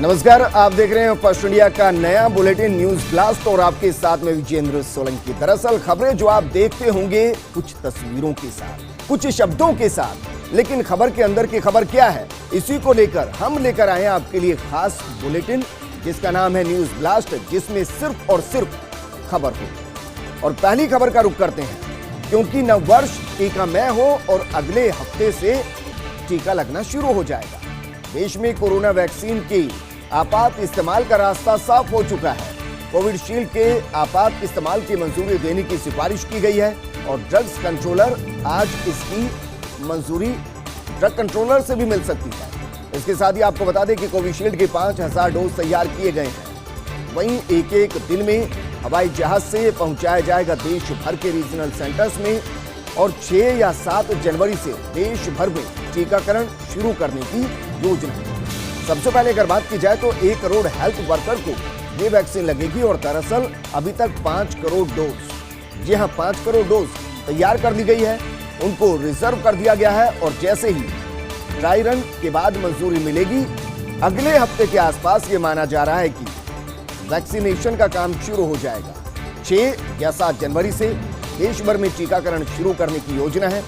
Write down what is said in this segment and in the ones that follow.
नमस्कार, आप देख रहे हैं फर्स्ट इंडिया का नया बुलेटिन न्यूज ब्लास्ट और आपके साथ में विजेंद्र सोलंकी। दरअसल खबरें जो आप देखते होंगे कुछ तस्वीरों के साथ, कुछ शब्दों के साथ, लेकिन खबर के अंदर की खबर क्या है, इसी को लेकर हम लेकर आए हैं आपके लिए खास बुलेटिन जिसका नाम है न्यूज ब्लास्ट, जिसमें सिर्फ और सिर्फ खबर हो। और पहली खबर का रुख करते हैं, क्योंकि नववर्ष टीका मैं हो और अगले हफ्ते से टीका लगना शुरू हो जाएगा। देश में कोरोना वैक्सीन के आपात इस्तेमाल का रास्ता साफ हो चुका है। कोविशील्ड के आपात इस्तेमाल की मंजूरी देने की सिफारिश की गई है और ड्रग्स कंट्रोलर आज इसकी मंजूरी ड्रग कंट्रोलर से भी मिल सकती है। इसके साथ ही आपको बता दें कि कोविशील्ड के 5000 डोज तैयार किए गए हैं। वहीं एक एक दिन में हवाई जहाज से पहुंचाया जाएगा देश भर के रीजनल सेंटर्स में और 6 या 7 जनवरी से देश भर में टीकाकरण शुरू करने की योजना है। सबसे पहले अगर बात की जाए तो 1 करोड़ हेल्थ वर्कर को ये वैक्सीन लगेगी और दरअसल अभी तक 5 करोड़ डोज, जी हां 5 करोड़ डोज तैयार कर ली गई है, उनको रिजर्व कर दिया गया है और जैसे ही ड्राई रन के बाद मंजूरी मिलेगी अगले हफ्ते के आसपास ये माना जा रहा है कि वैक्सीनेशन का काम शुरू हो जाएगा। 6 या 7 जनवरी से देश भर में टीकाकरण शुरू करने की योजना है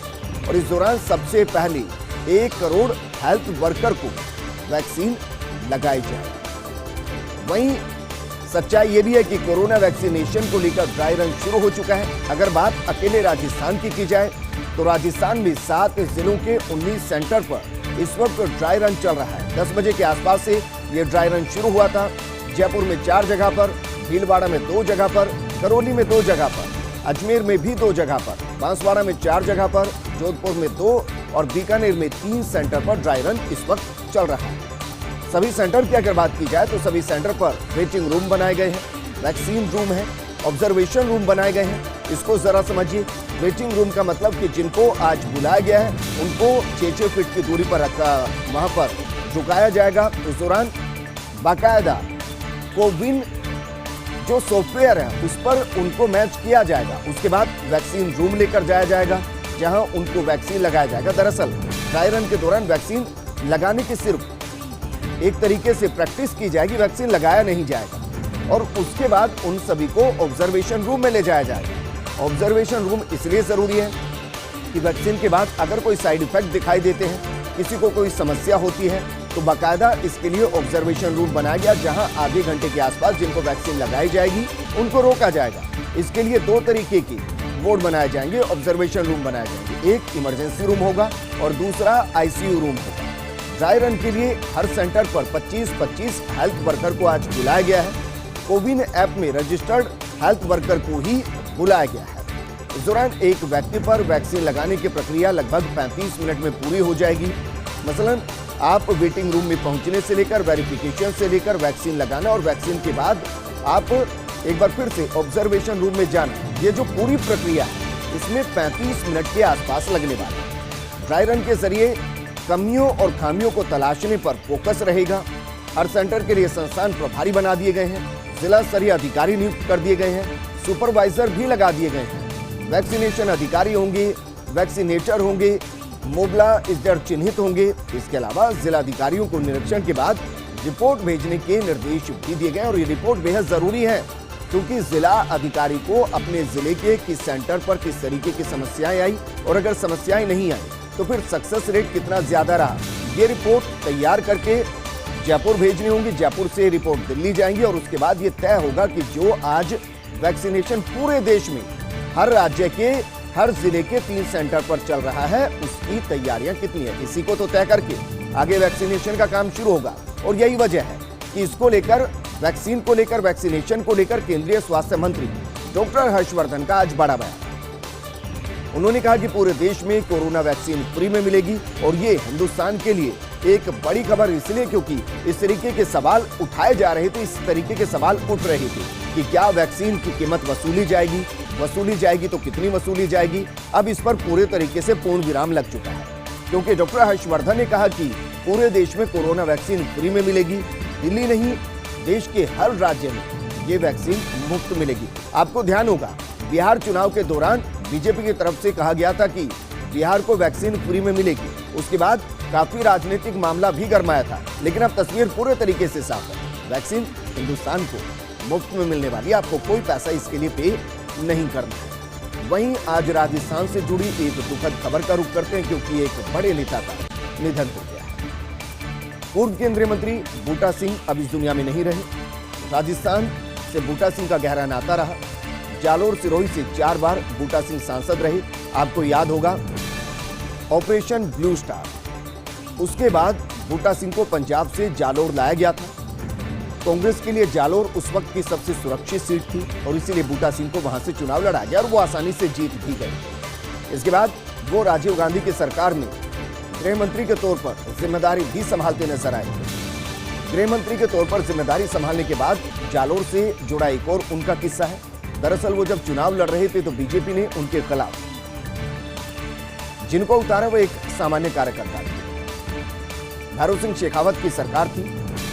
और इस दौरान सबसे पहले 1 करोड़ हेल्थ वर्कर को वैक्सीन लगाई जाए। वहीं सच्चाई यह भी है कि कोरोना वैक्सीनेशन को लेकर ड्राई रन शुरू हो चुका है। अगर बात अकेले राजस्थान की जाए तो राजस्थान में 7 जिलों के 19 सेंटर पर इस वक्त ड्राई रन चल रहा है। 10 बजे के आसपास से यह ड्राई रन शुरू हुआ था। जयपुर में 4 जगह पर, भीलवाड़ा में 2 जगह पर, करौली में 2 जगह पर, अजमेर में भी 2 जगह पर, बांसवाड़ा में 4 जगह पर, जोधपुर में 2 और बीकानेर में 3 सेंटर पर ड्राई रन इस वक्त चल रहा है। सभी सेंटर की अगर बात की जाए तो सभी सेंटर पर वेटिंग रूम बनाए गए हैं, वैक्सीन रूम है, ऑब्जर्वेशन रूम बनाए गए हैं। इसको जरा समझिए। वेटिंग रूम का मतलब कि जिनको आज बुलाया गया है उनको 6-6 फीट की दूरी पर रखा वहां पर झुकाया जाएगा। इस दौरान बाकायदा कोविन जो सॉफ्टवेयर है उस पर उनको मैच किया जाएगा। उसके बाद वैक्सीन रूम लेकर जाया जाएगा जहां उनको वैक्सीन लगाया जाएगा। दरअसल ड्राई रन के दौरान वैक्सीन लगाने की सिर्फ एक तरीके से प्रैक्टिस की जाएगी, वैक्सीन लगाया नहीं जाएगा और उसके बाद उन सभी को ऑब्जर्वेशन रूम में ले जाया जाएगा। ऑब्जर्वेशन रूम इसलिए जरूरी है कि वैक्सीन के बाद अगर कोई साइड इफेक्ट दिखाई देते हैं, किसी को कोई समस्या होती है तो बाकायदा इसके लिए ऑब्जर्वेशन रूम बनाया गया जहां आधे घंटे के आसपास जिनको वैक्सीन लगाई जाएगी उनको रोका जाएगा। इसके लिए 2 तरीके की वार्ड बनाए जाएंगे, ऑब्जर्वेशन रूम बनाए जाएंगे। एक इमरजेंसी रूम होगा और दूसरा आईसीयू रूम होगा। ड्राई रन के लिए हर सेंटर पर 25-25 हेल्थ वर्कर को आज बुलाया गया है। कोविन ऐप में रजिस्टर्ड हेल्थ वर्कर को ही बुलाया गया है। इस दौरान एक व्यक्ति पर वैक्सीन लगाने की प्रक्रिया लगभग 35 मिनट में पूरी हो जाएगी। मसलन आप वेटिंग रूम में पहुंचने से लेकर वेरिफिकेशन से लेकर वैक्सीन लगाना और वैक्सीन के बाद आप एक बार फिर से ऑब्जर्वेशन रूम में जाना, ये जो पूरी प्रक्रिया है इसमें 35 मिनट के आसपास लगने वाला है। ड्राई रन के जरिए कमियों और खामियों को तलाशने पर फोकस रहेगा। हर सेंटर के लिए संस्थान प्रभारी बना दिए गए हैं, जिला स्तरीय अधिकारी नियुक्त कर दिए गए हैं, सुपरवाइजर भी लगा दिए गए हैं। वैक्सीनेशन अधिकारी होंगे, वैक्सीनेटर होंगे, मोबिलाइजर चिन्हित होंगे। इसके अलावा जिला अधिकारियों को निरीक्षण के बाद रिपोर्ट भेजने के निर्देश भी दिए गए और ये रिपोर्ट बेहद जरूरी है क्योंकि जिला अधिकारी को अपने जिले के किस सेंटर पर किस तरीके की समस्याएं आई और अगर समस्याएं नहीं आई तो फिर सक्सेस रेट कितना ज्यादा रहा, ये रिपोर्ट तैयार करके जयपुर भेजनी होंगी। जयपुर से रिपोर्ट दिल्ली जाएंगी और उसके बाद ये तय होगा कि जो आज वैक्सीनेशन पूरे देश में हर राज्य के हर जिले के 3 सेंटर पर चल रहा है उसकी तैयारियां कितनी है। इसी को तो तय करके आगे वैक्सीनेशन का काम शुरू होगा और यही वजह है कि इसको लेकर वैक्सीन को लेकर वैक्सीनेशन को लेकर केंद्रीय स्वास्थ्य मंत्री डॉक्टर हर्षवर्धन का आज बड़ा बयान। उन्होंने कहा कि पूरे देश में कोरोना वैक्सीन फ्री में मिलेगी और ये हिंदुस्तान के लिए एक बड़ी खबर इसलिए क्योंकि इस तरीके के सवाल उठाए जा रहे थे, इस तरीके के सवाल उठ रहे थे कि क्या वैक्सीन की कीमत वसूली जाएगी तो कितनी वसूली जाएगी। अब इस पर पूरे तरीके से पूर्ण विराम लग चुका है क्योंकि डॉक्टर हर्षवर्धन ने कहा कि पूरे देश में कोरोना वैक्सीन फ्री में मिलेगी। दिल्ली नहीं, देश के हर राज्य में ये वैक्सीन मुफ्त मिलेगी। आपको ध्यान होगा बिहार चुनाव के दौरान बीजेपी की तरफ से कहा गया था कि बिहार को वैक्सीन फ्री में मिलेगी। उसके बाद काफी राजनीतिक मामला भी गरमाया था, लेकिन अब तस्वीर पूरे तरीके से साफ है। वैक्सीन हिंदुस्तान को मुफ्त में मिलने वाली है, आपको कोई पैसा इसके लिए पे नहीं करना है। वहीं आज राजस्थान से जुड़ी एक दुखद खबर का रुख करते हैं, क्योंकि एक बड़े नेता का निधन हो गया है। पूर्व केंद्रीय मंत्री बूटा सिंह अब इस दुनिया में नहीं रहे। राजस्थान से बूटा सिंह का गहरा नाता रहा। जालोर सिरोही से 4 बार बूटा सिंह सांसद रहे। आपको याद होगा ऑपरेशन ब्लू स्टार, उसके बाद बूटा सिंह को पंजाब से जालोर लाया गया था। कांग्रेस के लिए जालोर उस वक्त की सबसे सुरक्षित सीट थी और इसीलिए बूटा सिंह को वहां से चुनाव लड़ा गया और वो आसानी से जीत भी गए। इसके बाद वो राजीव गांधी की सरकार में गृह मंत्री के तौर पर जिम्मेदारी भी संभालते नजर आए। गृह मंत्री के तौर पर जिम्मेदारी संभालने के बाद जालोर से जुड़ा एक और उनका किस्सा है। दरअसल वो जब चुनाव लड़ रहे थे तो बीजेपी ने उनके खिलाफ जिनको उतारा वो एक सामान्य कार्यकर्ता थे। भैरों सिंह शेखावत की सरकार थी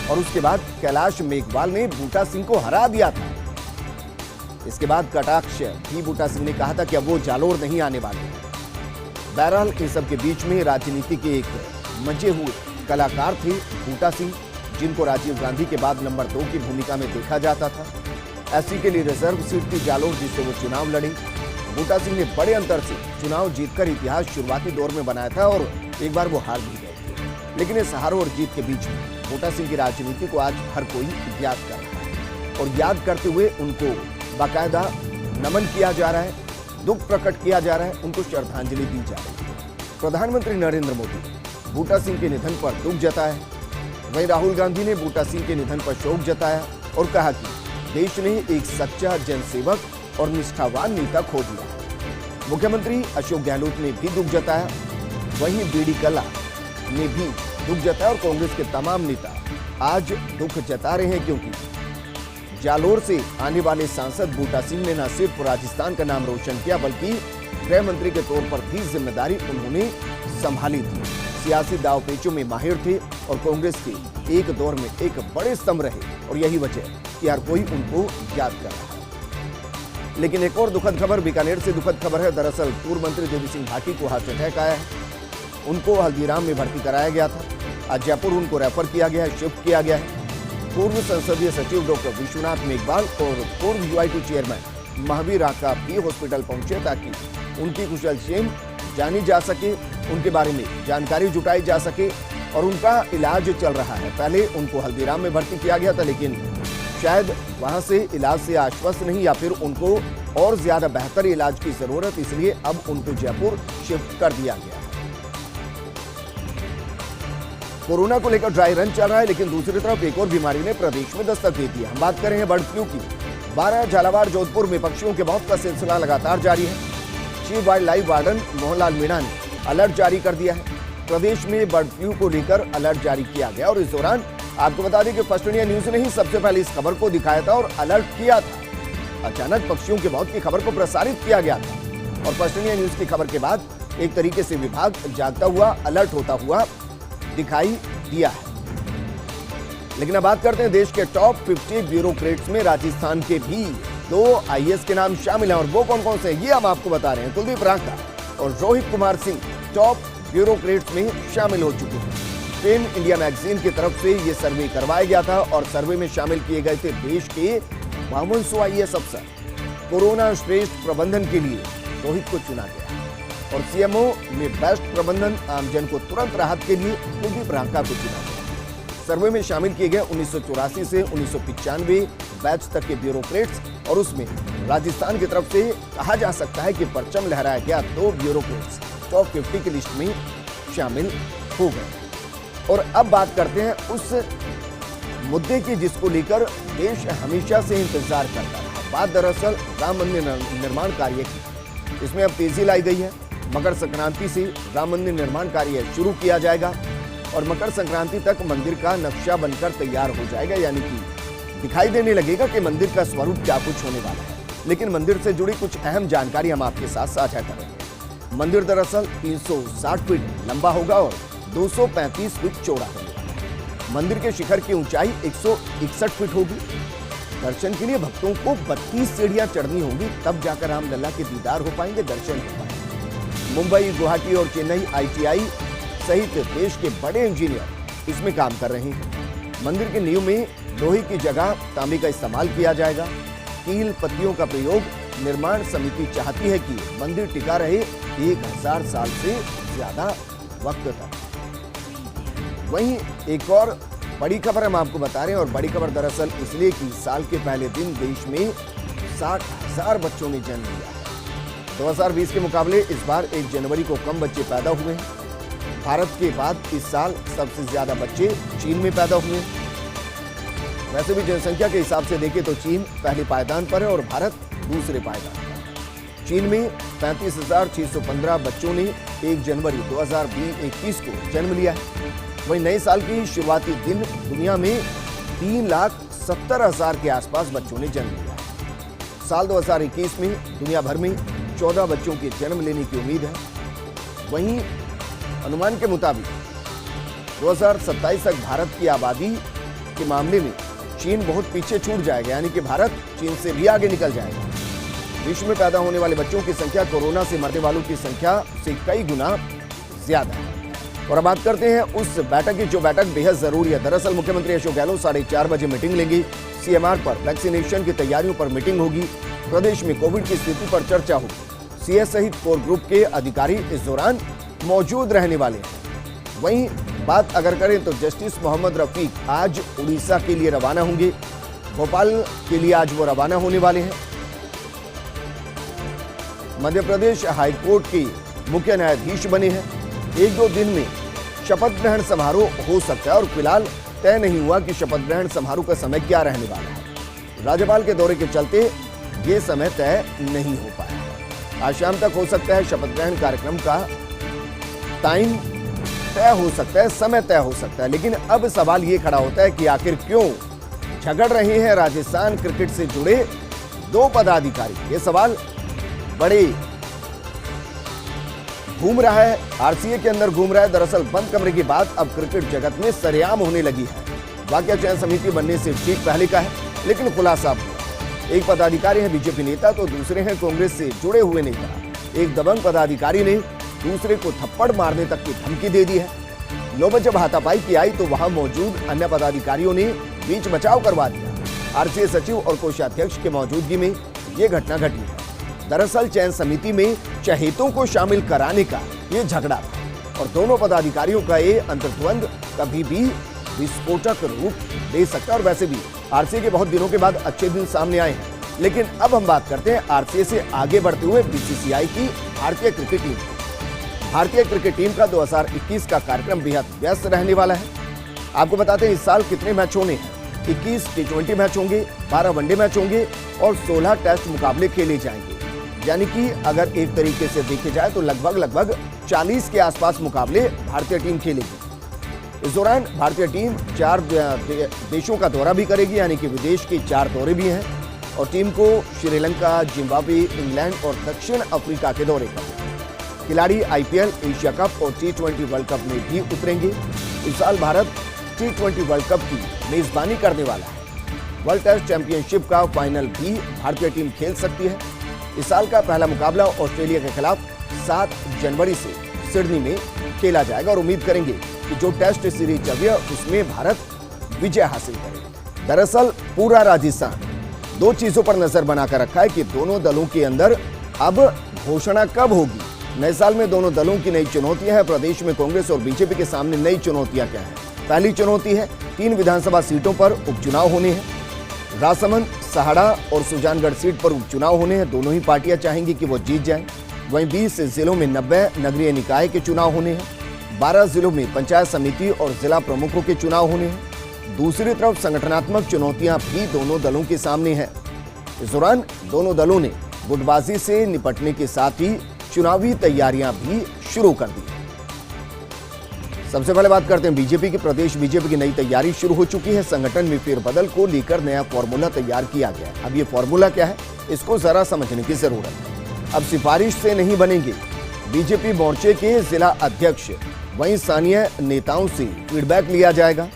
और उसके बाद कैलाश मेघवाल ने बूटा सिंह को हरा दिया था। इसके बाद कटाक्ष भी बूटा सिंह ने कहा था कि अब वो जालोर नहीं आने वाले। बहरहाल इन सब के बीच में राजनीति के एक मंचे हुए कलाकार थे बूटा सिंह, जिनको राजीव गांधी के बाद नंबर 2 की भूमिका में देखा जाता था। एससी के लिए रिजर्व सीट थी जालोर, जिससे वो चुनाव लड़े। बूटा सिंह ने बड़े अंतर से चुनाव जीतकर इतिहास शुरुआती दौर में बनाया था और एक बार वो हार भी गए थे। लेकिन इस हार और जीत के बीच में बूटा सिंह की राजनीति को आज हर कोई याद कर रहा है और याद करते हुए उनको बाकायदा नमन किया जा रहा है, दुख प्रकट किया जा रहा है, उनको श्रद्धांजलि दी जा रही है। प्रधानमंत्री नरेंद्र मोदी बूटा सिंह के निधन पर दुख जताया है। वहीं राहुल गांधी ने बूटा सिंह के निधन पर शोक जताया और कहा कि देश ने एक सच्चा जनसेवक और निष्ठावान नेता खो दिया। मुख्यमंत्री अशोक गहलोत ने भी दुख जताया। वहीं बीडी कल्ला ने भी दुख जताया और कांग्रेस के तमाम नेता आज दुख जता रहे हैं, क्योंकि जालोर से आने वाले सांसद बूटा सिंह ने न सिर्फ राजस्थान का नाम रोशन किया, बल्कि गृह मंत्री के तौर पर भी जिम्मेदारी उन्होंने संभाली थी। सियासी दावपेचों में माहिर थे और कांग्रेस के एक दौर में एक बड़े स्तंभ रहे और यही वजह कि हर कोई उनको याद कर रहा है। लेकिन एक और दुखद खबर बीकानेर से दुखद खबर है। दरअसल पूर्व मंत्री देवी सिंह भाटी को हार्ट अटैक आया है। उनको हल्दीराम में भर्ती कराया गया था। आज जयपुर उनको रेफर किया गया है, शिफ्ट किया गया है। पूर्व संसदीय सचिव डॉक्टर विश्वनाथ मेघवाल और पूर्व यूआईटी चेयरमैन महावीर राका भी हॉस्पिटल पहुंचे ताकि उनकी कुशलक्षेम जानी जा सके, उनके बारे में जानकारी जुटाई जा सके और उनका इलाज चल रहा है। पहले उनको हल्दीराम में भर्ती किया गया था, लेकिन शायद वहां से इलाज से आश्वस्त नहीं या फिर उनको और ज्यादा बेहतर इलाज की जरूरत, इसलिए अब उनको जयपुर शिफ्ट कर दिया गया है। कोरोना को लेकर ड्राई रन चल रहा है, लेकिन दूसरी तरफ एक और बीमारी ने प्रदेश में दस्तक दे दी है। हम बात कर रहे हैं बर्ड फ्लू की। 12 झालावाड़ जोधपुर में पक्षियों के मौत का सिलसिला लगातार जारी है। Chief wild life warden Mohanlal Meena ने अलर्ट जारी कर दिया है। प्रदेश में बर्ड फ्लू को लेकर अलर्ट जारी किया गया और इस दौरान आपको बता दें कि फर्स्ट इंडिया न्यूज ने ही सबसे पहले इस खबर को दिखाया था और अलर्ट किया था। अचानक पक्षियों की मौत की खबर को प्रसारित किया गया था और फर्स्ट इंडिया न्यूज की खबर के बाद एक तरीके से विभाग जागता हुआ, अलर्ट होता हुआ दिखाई दिया है। लेकिन अब बात करते हैं देश के टॉप 50 ब्यूरोक्रेट्स में राजस्थान के भी 2 आईएएस के नाम शामिल हैं और वो कौन कौन से हैं ये हम आपको बता रहे हैं। कुलदीप रांका और रोहित कुमार सिंह टॉप ब्यूरोक्रेट्स में शामिल हो चुके हैं। फेम इंडिया मैगजीन की तरफ से ये सर्वे करवाया गया था और सर्वे में शामिल किए गए थे देश के 5200 आईएएस अफसर। कोरोना श्रेष्ठ प्रबंधन के लिए रोहित को चुना गया और सीएमओ में बेस्ट प्रबंधन, आमजन को तुरंत राहत के लिए कुलदीप रांका को चुना गया। सर्वे में शामिल किए गए 1984 से 1995 बैच तक के ब्यूरोक्रेट्स और उसमें राजस्थान की तरफ से कहा जा सकता है कि परचम लहराया गया 2 ब्यूरोक्रेट्स टॉप 50 की लिस्ट में शामिल हो गए। और अब बात करते हैं उस मुद्दे की जिसको लेकर देश हमेशा से इंतजार करता रहा। बात दरअसल राम मंदिर निर्माण कार्य की। इसमें अब तेजी लाई गई है। मकर संक्रांति से राम मंदिर निर्माण कार्य शुरू किया जाएगा और मकर संक्रांति तक मंदिर का नक्शा बनकर तैयार हो जाएगा, यानी कि दिखाई देने लगेगा कि मंदिर का स्वरूप क्या कुछ होने वाला है। लेकिन मंदिर से जुड़ी कुछ अहम जानकारी हम आपके साथ साझा कर रहे हैं। मंदिर दरअसल 360 फीट लंबा होगा और 235 फीट चौड़ा होगा। मंदिर के शिखर की ऊंचाई 161 फीट होगी। दर्शन के लिए भक्तों को 32 सीढ़ियां चढ़नी होंगी, तब जाकर रामलला के दीदार हो पाएंगे, दर्शन हो पाएंगे। मुंबई, गुवाहाटी और चेन्नई ITI सहित देश के बड़े इंजीनियर इसमें काम कर रहे हैं। मंदिर की नींव में लोहे की जगह तांबे का इस्तेमाल किया जाएगा। कील पत्तियों का प्रयोग निर्माण समिति चाहती है कि मंदिर टिका रहे 1000 साल से ज्यादा वक्त तक। वहीं एक और बड़ी खबर हम आपको बता रहे हैं, और बड़ी खबर दरअसल इसलिए कि साल के पहले दिन देश में 60,000 बच्चों ने जन्म लिया है। 2020 के मुकाबले इस बार 1 जनवरी को कम बच्चे पैदा हुए हैं। भारत के बाद इस साल सबसे ज्यादा बच्चे चीन में पैदा हुए हैं। वैसे भी जनसंख्या के हिसाब से देखें तो चीन पहले पायदान पर है और भारत दूसरे पायदान पर। चीन में 35,615 बच्चों ने 1 जनवरी 2021 को जन्म लिया है। वहीं नए साल की शुरुआती दिन दुनिया में 3,70,000 के आसपास बच्चों ने जन्म लिया है। साल 2021 में दुनिया भर में 14 बच्चों के जन्म लेने की उम्मीद है। वहीं अनुमान के मुताबिक 2027 तक भारत की आबादी के मामले में चीन बहुत पीछे छूट जाएगा, यानी कि भारत चीन से भी आगे निकल जाएगा। विश्व में पैदा होने वाले बच्चों की संख्या कोरोना से मरने वालों की संख्या से कई गुना ज्यादा है। और अब बात करते हैं उस बैठक की जो बैठक बेहद जरूरी है। दरअसल मुख्यमंत्री अशोक गहलोत 4:30 बजे मीटिंग लेंगे। सीएमआर पर वैक्सीनेशन की तैयारियों पर मीटिंग होगी। प्रदेश में कोविड की स्थिति पर चर्चा होगी। सीएस सहित कोर ग्रुप के अधिकारी इस दौरान मौजूद रहने वाले हैं। वहीं बात अगर करें तो जस्टिस मोहम्मद रफीक आज उड़ीसा के लिए रवाना होंगे। भोपाल के लिए आज वो रवाना होने वाले हैं। मध्य प्रदेश हाईकोर्ट के मुख्य न्यायाधीश बने हैं। 1-2 दिन में शपथ ग्रहण समारोह हो सकता है और फिलहाल तय नहीं हुआ कि शपथ ग्रहण समारोह का समय क्या रहने वाला है। राज्यपाल के दौरे के चलते ये समय तय नहीं हो पाया। आज शाम तक हो सकता है शपथ ग्रहण कार्यक्रम का टाइम तय हो सकता है, समय तय हो सकता है। लेकिन अब सवाल ये खड़ा होता है कि आखिर क्यों झगड़ रहे हैं राजस्थान क्रिकेट से जुड़े 2 पदाधिकारी। ये सवाल बड़े घूम रहा है, आरसीए के अंदर घूम रहा है। दरअसल बंद कमरे की बात अब क्रिकेट जगत में सरेआम होने लगी है। वाकया चयन समिति बनने से ठीक पहले का है, लेकिन खुलासा हुआ। एक पदाधिकारी है बीजेपी नेता तो दूसरे हैं कांग्रेस से जुड़े हुए नेता। एक दबंग पदाधिकारी ने दूसरे को थप्पड़ मारने तक की धमकी दे दी है। नौबत जब हाथापाई की आई तो वहां मौजूद अन्य पदाधिकारियों ने बीच बचाव करवा दिया। आरसीए सचिव और कोषाध्यक्ष की मौजूदगी में यह घटना घटी है। दरअसल चयन समिति में चहेतों को शामिल कराने का ये झगड़ा था और दोनों पदाधिकारियों का ये अंतर्द्वंद कभी भी विस्फोटक रूप ले सकता है। और वैसे भी आरसीए के बहुत दिनों के बाद अच्छे दिन सामने आए हैं। लेकिन अब हम बात करते हैं आरसीए से आगे बढ़ते हुए बीसीसीआई की भारतीय क्रिकेट टीम। भारतीय क्रिकेट टीम का 2021 का कार्यक्रम बेहद व्यस्त रहने वाला है। आपको बताते हैं इस साल कितने मैच होने हैं। 21 T20 मैच होंगे, 12 वनडे मैच होंगे और 16 टेस्ट मुकाबले खेले जाएंगे। यानी कि अगर एक तरीके से देखे जाए तो लगभग 40 के आसपास मुकाबले भारतीय टीम खेलेगी। इस दौरान भारतीय टीम 4 देशों का दौरा भी करेगी, यानी कि विदेश के 4 दौरे भी हैं और टीम को श्रीलंका, जिम्बाब्वे, इंग्लैंड और दक्षिण अफ्रीका के दौरे करेगी। खिलाड़ी आईपीएल, एशिया कप और T20 वर्ल्ड कप में भी उतरेंगे। इस साल भारत T20 वर्ल्ड कप की मेजबानी करने वाला है। वर्ल्ड टेस्ट चैंपियनशिप का फाइनल भी भारतीय टीम खेल सकती है। इस साल का पहला मुकाबला ऑस्ट्रेलिया के खिलाफ 7 जनवरी से सिडनी में खेला जाएगा और उम्मीद करेंगे कि जो टेस्ट सीरीज चल रही है उसमें भारत विजय हासिल करेगा। दरअसल पूरा राजस्थान 2 चीजों पर नजर बनाकर रखा है कि दोनों दलों के अंदर अब घोषणा कब होगी। नए साल में दोनों दलों की नई चुनौतियां हैं। प्रदेश में कांग्रेस और बीजेपी के सामने नई चुनौतियां क्या हैं? पहली चुनौती है 3 विधानसभा सीटों पर उपचुनाव होने हैं। राजसमंद, सहाड़ा और सुजानगढ़ सीट पर उपचुनाव होने हैं। दोनों ही पार्टियां चाहेंगी कि वो जीत जाएं। वहीं 20 जिलों में 90 नगरीय निकाय के चुनाव होने हैं। 12 जिलों में पंचायत समिति और जिला प्रमुखों के चुनाव होने हैं। दूसरी तरफ संगठनात्मक चुनौतियां भी दोनों दलों के सामने हैं। इस दौरान दोनों दलों ने गुटबाजी से निपटने के साथ ही चुनावी तैयारियां भी शुरू कर दी। सबसे पहले बात करते हैं बीजेपी की। प्रदेश बीजेपी की नई तैयारी शुरू हो चुकी है। संगठन में फेरबदल को लेकर नया फॉर्मूला तैयार किया गया है। अब ये फॉर्मूला क्या है, इसको जरा समझने की जरूरत है। अब सिफारिश से नहीं बनेंगे बीजेपी मोर्चे के जिला अध्यक्ष, वहीं स्थानीय नेताओं से फीडबैक लिया जाएगा।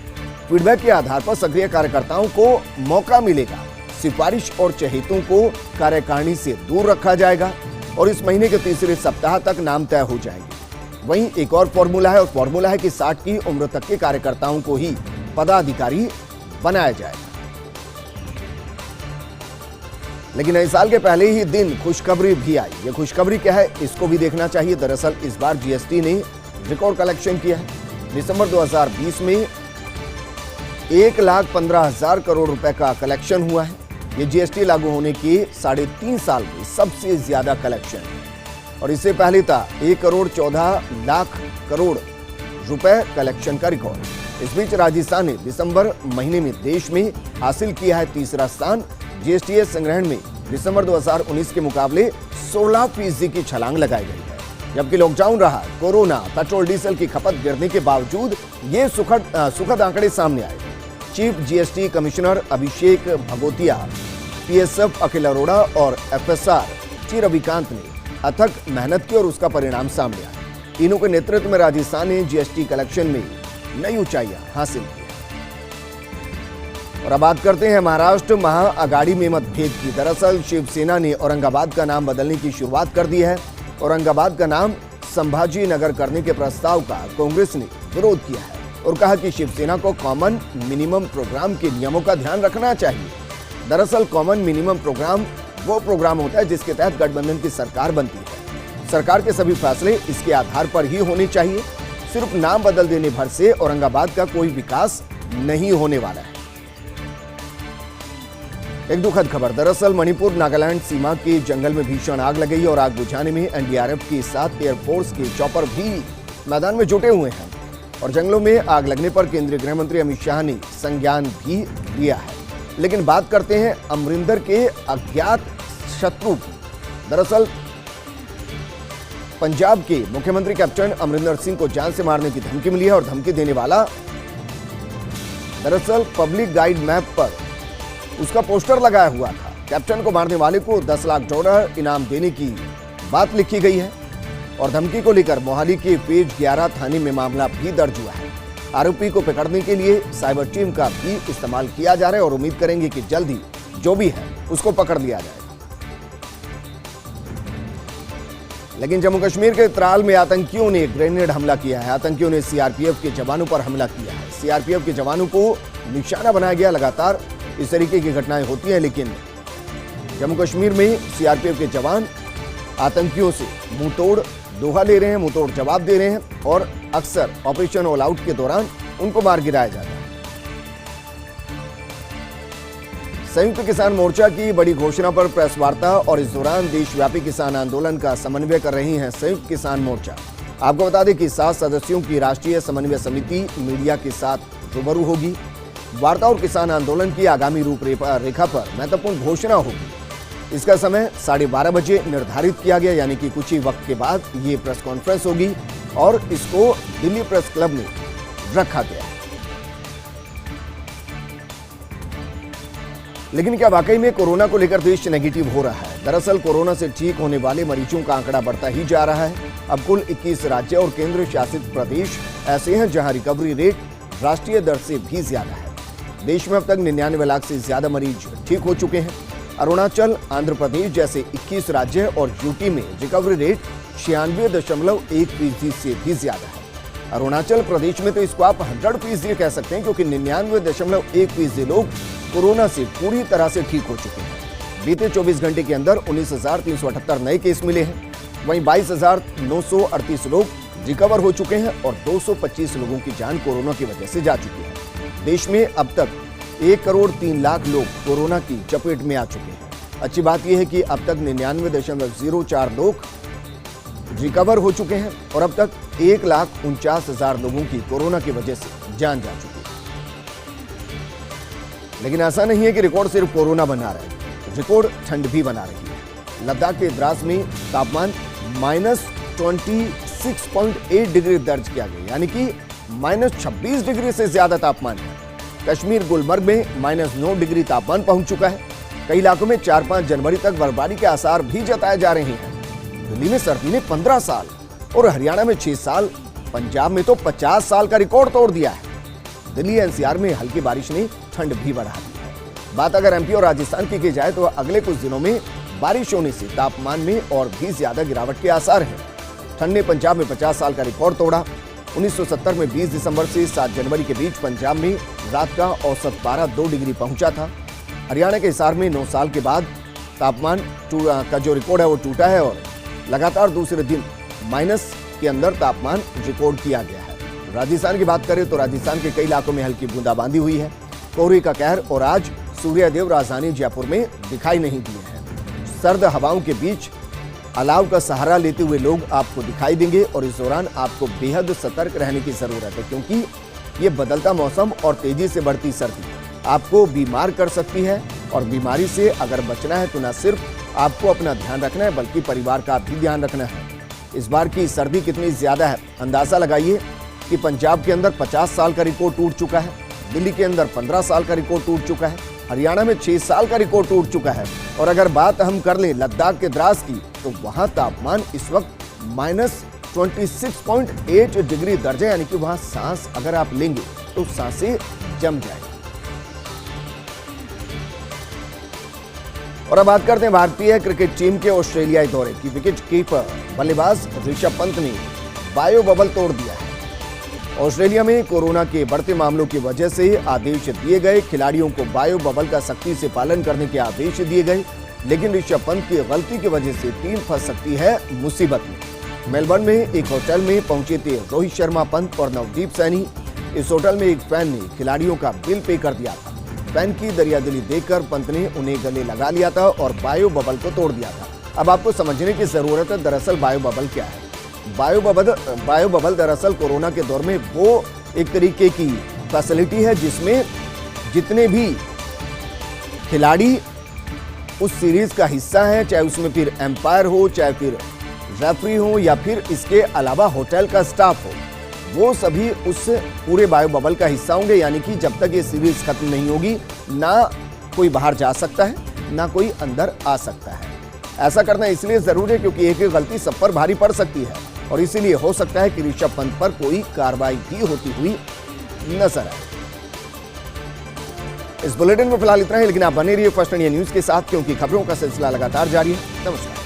फीडबैक के आधार पर सक्रिय कार्यकर्ताओं को मौका मिलेगा। सिफारिश और चहेतों को कार्यकारिणी से दूर रखा जाएगा और इस महीने के तीसरे सप्ताह तक नाम तय हो जाएंगे। वहीं एक और फॉर्मूला है, और फॉर्मूला है कि 60 की उम्र तक के कार्यकर्ताओं को ही पदाधिकारी बनाया जाएगा। लेकिन नए साल के पहले ही दिन खुशखबरी भी आई। ये खुशखबरी क्या है, इसको भी देखना चाहिए। दरअसल इस बार जीएसटी ने रिकॉर्ड कलेक्शन किया है। दिसंबर 2020 में 1,15,000 करोड़ रुपए का कलेक्शन हुआ है। ये जीएसटी लागू होने के 3.5 साल में सबसे ज्यादा कलेक्शन है, और इससे पहले था 1,14,00,000 करोड़ रुपए कलेक्शन का रिकॉर्ड। इस बीच राजस्थान ने दिसंबर महीने में देश में हासिल किया है तीसरा स्थान। जीएसटी संग्रहण में दिसंबर 2019 के मुकाबले 16% की छलांग लगाई गई है। जबकि लॉकडाउन रहा, कोरोना, पेट्रोल डीजल की खपत गिरने के बावजूद ये सुखद आंकड़े सामने आए। चीफ जीएसटी कमिश्नर अभिषेक भगोतिया, पीएसएफ अखिल अरोड़ा और एफएसआर टी रविकांत ने अथक मेहनत की और उसका परिणाम सामने आया। तीनों के नेतृत्व में राजस्थान ने जीएसटी कलेक्शन में नई ऊंचाइयां हासिल की। और अब बात करते हैं महाराष्ट्र महाअघाड़ी में मतभेद की। दरअसल शिवसेना ने औरंगाबाद का नाम बदलने की शुरुआत कर दी है। औरंगाबाद का नाम संभाजी नगर करने के प्रस्ताव का कांग्रेस ने विरोध किया है और कहा कि शिवसेना को कॉमन मिनिमम प्रोग्राम के नियमों का ध्यान रखना चाहिए। दरअसल कॉमन मिनिमम प्रोग्राम वो प्रोग्राम होता है जिसके तहत गठबंधन की सरकार बनती है। सरकार के सभी फैसले इसके आधार पर ही होने चाहिए। सिर्फ नाम बदल देने भर से औरंगाबाद का कोई विकास नहीं होने वाला है। एक दुखद खबर, दरअसल मणिपुर नागालैंड सीमा के जंगल में भीषण आग लग गई और आग बुझाने में एनडीआरएफ के साथ एयरफोर्स के चॉपर भी मैदान में जुटे हुए हैं। और जंगलों में आग लगने पर केंद्रीय गृह मंत्री अमित शाह ने संज्ञान भी लिया है। लेकिन बात करते हैं अमरिंदर के अज्ञात शत्रु की। दरअसल पंजाब के मुख्यमंत्री कैप्टन अमरिंदर सिंह को जान से मारने की धमकी मिली है, और धमकी देने वाला दरअसल पब्लिक गाइड मैप पर उसका पोस्टर लगाया हुआ था। कैप्टन को मारने वाले को 10 लाख डॉलर इनाम देने की बात लिखी गई है, और धमकी को लेकर मोहाली के पेज 11 थाने में मामला भी दर्ज हुआ है। आरोपी को पकड़ने के लिए साइबर टीम का भी इस्तेमाल किया जा रहा है और उम्मीद करेंगे कि जल्द ही जो भी है उसको पकड़ लिया जाए। लेकिन जम्मू कश्मीर के त्राल में आतंकियों ने ग्रेनेड हमला किया है। आतंकियों ने सीआरपीएफ के जवानों पर हमला किया है। सीआरपीएफ के जवानों को निशाना बनाया गया। लगातार इस तरीके की घटनाएं होती हैं, लेकिन जम्मू कश्मीर में सीआरपीएफ के जवान आतंकियों से मुंहतोड़ दोहा ले रहे हैं, मुंहतोड़ जवाब दे रहे हैं, और अक्सर ऑपरेशन ऑल आउट के दौरान उनको मार गिराया जाता है। संयुक्त किसान मोर्चा की बड़ी घोषणा पर प्रेस वार्ता, और इस दौरान देशव्यापी किसान आंदोलन का समन्वय कर रही है संयुक्त किसान मोर्चा। आपको बता दें कि 7 सदस्यों की राष्ट्रीय समन्वय समिति मीडिया के साथ रूबरू होगी। वार्ता और किसान आंदोलन की आगामी रूपरेखा पर महत्वपूर्ण घोषणा होगी। इसका समय 12:30 बजे निर्धारित किया गया, यानी कि कुछ ही वक्त के बाद ये प्रेस कॉन्फ्रेंस होगी, और इसको दिल्ली प्रेस क्लब में रखा गया। लेकिन क्या वाकई में कोरोना को लेकर देश नेगेटिव हो रहा है? दरअसल कोरोना से ठीक होने वाले मरीजों का आंकड़ा बढ़ता ही जा रहा है। अब कुल 21 राज्य और केंद्र शासित प्रदेश ऐसे हैं जहां रिकवरी रेट राष्ट्रीय दर से भी ज्यादा है। देश में अब तक 99 लाख से ज्यादा मरीज ठीक हो चुके हैं। अरुणाचल, आंध्र प्रदेश जैसे 21 राज्य और यूपी में रिकवरी रेट 96.1% से भी ज्यादा है। अरुणाचल प्रदेश में तो इसको आप 100% कह सकते हैं, क्योंकि 99.1% लोग कोरोना से पूरी तरह से ठीक हो चुके हैं। बीते 24 घंटे के अंदर 19,378 नए केस मिले हैं। वहीं 22,938 लोग रिकवर हो चुके हैं और 225 लोगों की जान कोरोना की वजह से जा चुकी है। देश में अब तक 1,03,00,000 लोग कोरोना की चपेट में आ चुके हैं। अच्छी बात यह है कि अब तक 99.04 लोग रिकवर हो चुके हैं, और अब तक 1,49,000 लोगों की कोरोना की वजह से जान जा चुकी है। लेकिन ऐसा नहीं है कि रिकॉर्ड सिर्फ कोरोना बना रहा है, रिकॉर्ड ठंड भी बना रही है। लद्दाख के द्रास में तापमान -26.8 डिग्री दर्ज किया गया, यानी कि -26 डिग्री से ज्यादा तापमान है। कश्मीर गुलमर्ग में -9 डिग्री तापमान पहुंच चुका है। कई इलाकों में 4-5 जनवरी तक बर्फबारी के आसार भी जताए जा रहे हैं। दिल्ली में सर्दी ने 15 साल और हरियाणा में 6 साल, पंजाब में तो 50 साल का रिकॉर्ड तोड़ दिया है। दिल्ली एनसीआर में हल्की बारिश ने ठंड भी बढ़ा दी है। बात अगर एमपी और राजस्थान की जाए तो अगले कुछ दिनों में बारिश होने से तापमान में और भी ज्यादा गिरावट के आसार हैं। ठंड ने पंजाब में 50 साल का रिकॉर्ड तोड़ा। 1970 में 20 दिसंबर से 7 जनवरी के बीच पंजाब में रात का औसत पारा 2 डिग्री पहुंचा था। हरियाणा के हिसार में 9 साल के बाद तापमान का जो रिकॉर्ड है वो टूटा है और लगातार दूसरे दिन माइनस के अंदर तापमान रिकॉर्ड किया गया है। राजस्थान की बात करें तो राजस्थान के कई इलाकों में हल्की बूंदाबांदी हुई है। कोहरे का कहर और आज सूर्यदेव राजधानी जयपुर में दिखाई नहीं दिए हैं। सर्द हवाओं के बीच अलाव का सहारा लेते हुए लोग आपको दिखाई देंगे और इस दौरान आपको बेहद सतर्क रहने की जरूरत है, क्योंकि ये बदलता मौसम और तेजी से बढ़ती सर्दी आपको बीमार कर सकती है। और बीमारी से अगर बचना है तो न सिर्फ आपको अपना ध्यान रखना है बल्कि परिवार का भी ध्यान रखना है। इस बार की सर्दी कितनी ज्यादा है, अंदाजा लगाइए कि पंजाब के अंदर 50 साल का रिकॉर्ड टूट चुका है, दिल्ली के अंदर 15 साल का रिकॉर्ड टूट चुका है, हरियाणा में 6 साल का रिकॉर्ड टूट चुका है। और अगर बात हम कर लें लद्दाख के द्रास की तो वहां तापमान इस वक्त -26.8 डिग्री दर्ज है, यानी कि वहां सांस अगर आप लेंगे तो सांसें जम जाएगी। और अब बात करते हैं भारतीय क्रिकेट टीम के ऑस्ट्रेलियाई दौरे की। विकेट कीपर बल्लेबाज ऋषभ पंत ने बायो बबल तोड़ दिया है। ऑस्ट्रेलिया में कोरोना के बढ़ते मामलों की वजह से आदेश दिए गए, खिलाड़ियों को बायो बबल का सख्ती से पालन करने के आदेश दिए गए, लेकिन ऋषभ पंत की गलती की वजह से टीम फंस सकती है मुसीबत में। मेलबर्न में एक होटल में पहुंचे थे रोहित शर्मा, पंत और नवदीप सैनी। इस होटल में एक फैन ने खिलाड़ियों का बिल पे कर दिया था। फैन की दरियादिली देखकर पंत ने उन्हें गले लगा लिया था और बायो बबल को तोड़ दिया था। अब आपको समझने की जरूरत है दरअसल बायो बबल क्या है। बायो बबल दरअसल कोरोना के दौर में वो एक तरीके की फैसिलिटी है जिसमें जितने भी खिलाड़ी उस सीरीज का हिस्सा है, चाहे उसमें फिर एम्पायर हो, चाहे फिर रेफरी हो या फिर इसके अलावा होटल का स्टाफ हो, वो सभी उस पूरे बायो बबल का हिस्सा होंगे। यानी कि जब तक ये सीरीज खत्म नहीं होगी ना कोई बाहर जा सकता है ना कोई अंदर आ सकता है। ऐसा करना इसलिए जरूरी है क्योंकि एक गलती सब पर भारी पड़ सकती है और इसीलिए हो सकता है कि ऋषभ पंत पर कोई कार्रवाई भी होती हुई नजर आए। इस बुलेटिन में फिलहाल इतना ही, लेकिन आप बने रहिए फर्स्ट इंडिया न्यूज के साथ क्योंकि खबरों का सिलसिला लगातार जारी है। नमस्कार।